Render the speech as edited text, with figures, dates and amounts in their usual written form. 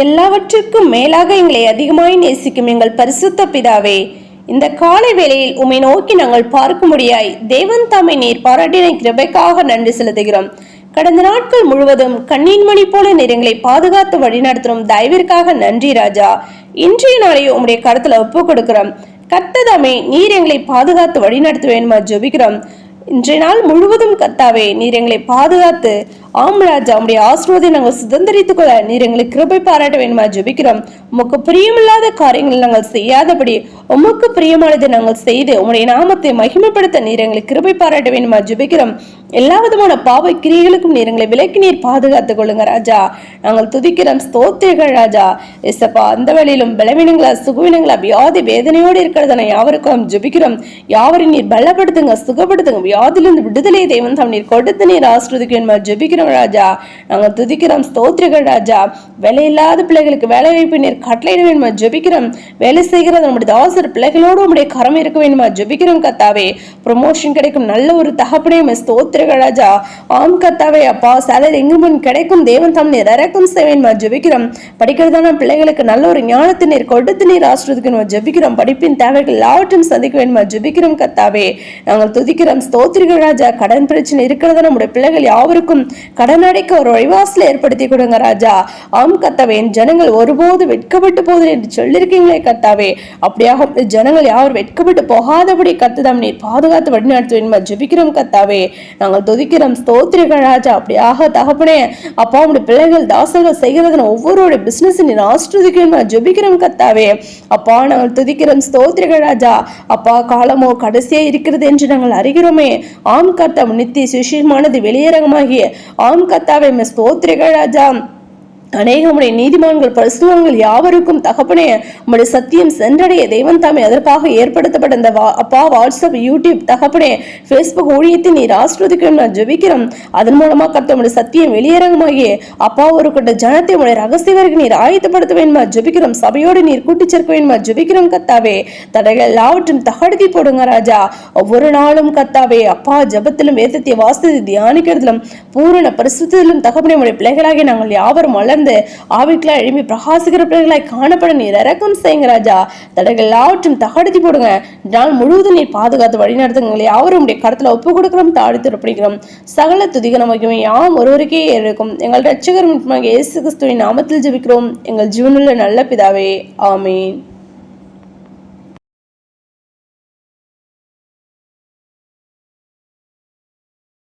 எல்லாவற்றிற்கும் மேலாக எங்களை அதிகமாய் நேசிக்கும் எங்கள் பரிசுத்த பிதாவே, இந்த காலை வேளையில் உம்மை நோக்கி நாங்கள் பார்க்கும்படியாய் தேவன் தாமை நீர் பாராட்டின கிருபைக்காக நன்றி செலுத்துகிறோம். கடந்த நாட்கள் முழுவதும் கண்ணீன் மணி போல நீர் எங்களை பாதுகாத்து வழிநடத்தும் தயவிற்காக நன்றி ராஜா. இன்றைய நாளையும் உம்முடைய கருத்துல ஒப்பு கொடுக்கிறோம். கர்த்ததாமே நீர் எங்களை பாதுகாத்து வழிநடத்த வேண்டுமா ஜெபிக்கிறோம். இன்றைய நாள் முழுவதும் கர்த்தாவே நீர் எங்களை பாதுகாத்து ராஜா உம்முடைய ஆசீர்வாதத்தை நாங்கள் சுதந்திரித்துக் கொள்ள நீர் எங்களுக்கு கிருபை பாராட்ட வேண்டுமா ஜெபிக்கிறோம். உமக்கு பிரியமில்லாத காரியங்களை நாங்கள் செய்யாதபடி உமக்கு பிரியமானதை நாங்கள் செய்து உம்முடைய நாமத்தை மகிமைப்படுத்த நீர் எங்களுக்கு கிருபை பாராட்ட வேண்டுமா ஜெபிக்கிறோம். எல்லா விதமான பாவ கிரியைகளுக்கும் நீர் எங்களை விலக்கி நீர் பாதுகாத்துக் கொள்ளுங்க ராஜா. நாங்கள் துதிக்கிறோம், ஸ்தோத்திரிகள் ராஜா. எசப்பா, அந்த வேளையிலும் பலவீனங்களா சுகவீனங்களா வியாதி வேதனையோடு இருக்கிறத யாவருக்கும் ஜெபிக்கிறோம். யாவரையும் நீர் பலப்படுத்துங்க, சுகப்படுத்துங்க. வியாதிலிருந்து விடுதலை தேவன் தாம் நீர் கொடுத்து நீர் ஆசீர்வதிக்க ஜெபிக்கிறோம் ராஜா. நாங்கள் துதிக்கிறோம், ஸ்தோத்திரிகள் ராஜா. வேலை இல்லாத பிள்ளைகளுக்கு வேலை வாய்ப்பு நீர் கட்டளையிட வேண்டுமா ஜெபிக்கிறோம். வேலை செய்கிறது நம்முடைய தாசர் பிள்ளைகளோடு உடைய கரம் இருக்க வேண்டுமா ஜெபிக்கிறோம் கத்தாவே. ப்ரமோஷன் கிடைக்கும் நல்ல ஒரு தகப்பனையும் ஸ்தோத்திர ராஜா. ஆம் கர்த்தாவே, அப்பா சேலரி எங்கும் கிடைக்கும் தேவன் தாம் நீர் இறக்கும் செய்வேன்மா ஜெபிக்கிறோம். படிக்கிறதான பிள்ளைகளுக்கு நல்ல ஒரு ஞானத்தை நீர் கொடுத்து நீர் ஆசீர்வதிக்கணும் ஜெபிக்கிறோம். படிப்பின் தேவைகள் எல்லாவற்றையும் சந்திக்க வேண்டுமா ஜெபிக்கிறோம் கர்த்தாவே. நாங்கள் துதிக்கிறோம், ஸ்தோத்திரிகள் ராஜா. கடன் பிரச்சனை இருக்கிறதா நம்முடைய பிள்ளைகள் யாவருக்கும் கடன் அடைக்க ஒரு வழிவாசலை ஏற்படுத்தி கொடுங்க ராஜா. ஆம் கர்த்தாவே, என் ஜனங்கள் ஒருபோது வெட்கப்பட்டு போது என்று சொல்லியிருக்கீங்களே கர்த்தாவே. அப்படியாக ஜனங்கள் யாரும் வெட்கப்பட்டு போகாதபடி கர்த்ததாம் நீர் பாதுகாத்து வழிநடத்த வேண்டுமா ஜெபிக்கிறோம் கர்த்தாவே. நாங்கள் துதிக்கிறோம், ஸ்தோத்திரிகள் ராஜா. அப்படியாக தகப்பனே அப்பா உடைய பிள்ளைகள் தாசர்கள் செய்கிறதுன ஒவ்வொருடைய பிசினஸ் நீர் ஆசீர்வதிக்கணும் ஜெபிக்கிறோம் கர்த்தாவே. அப்பா நாங்கள் துதிக்கிறோம், ஸ்தோத்திரிகள் ராஜா. அப்பா காலமோ கடைசியா இருக்கிறது என்று நாங்கள் அறிகிறோமே. ஆம் கர்த்தாவே, நித்திய சுவிசேஷமானது வெளியரங்கமாகிய ஆம் கர்த்தாவே ஸ்தோத்திரிகள் ராஜா. அநேகமுடைய நீதிமான்கள் பரிசுத்தவான்கள் யாவருக்கும் தகப்பனே உம்முடைய சத்தியம் சென்றடைய தேவன் தாமே அதற்காக ஏற்படுத்தப்பட்ட இந்த அப்பா வாட்ஸ்அப், யூடியூப் தகப்பனே ஃபேஸ்புக் ஊழியத்தை நீர் ஆசீர்வதிக்கணும் நான் ஜெபிக்கிறோம். அதன் மூலமா கர்த்தர் உம்முடைய சத்தியம் வெளியேறங்கமாகி அப்பா ஒரு கொண்ட ஜனத்தை உடைய ரகசியவர்கள் நீர் ஆயத்தப்படுத்த வேண்டுமா ஜெபிக்கிறோம். சபையோடு நீர் கூட்டி சேர்க்க வேண்டுமா ஜெபிக்கிறோம் கர்த்தாவே. தடைகள் எல்லாவற்றும் தகடுத்தி போடுங்க ராஜா. ஒவ்வொரு நாளும் கர்த்தாவே அப்பா ஜபத்திலும் வேதத்தை வாசித்து தியானிக்கிறதிலும் பூரண பரிசுத்திலும் தகப்பனே உடைய பிள்ளைகளாகி நாங்கள் யாவரும் வளர்ந்து ஆவிக்குள்ளா எழுப்பி பிரகாசிக்கிற பிள்ளைகளாய் காணப்பட நீர் இறக்கம் செய்யுங்க ராஜா. தடைகள் எல்லாவற்றும் தகடுத்தி போடுங்க. நாள் முழுவதும் நீர் பாதுகாத்து வழி நடத்துங்க. யாவரும் உடைய கருத்துல ஒப்பு கொடுக்கிறோம், தாழ்த்து ஒப்படைக்கிறோம். சகல துதிக நமக்கு யாம் ஒருவருக்கே இருக்கும். எங்கள் இரட்சகர் இயேசு கிறிஸ்துவின் நாமத்தில் ஜெபிக்கிறோம் எங்கள் ஜீவனுள்ள நல்ல பிதாவே, ஆமென்.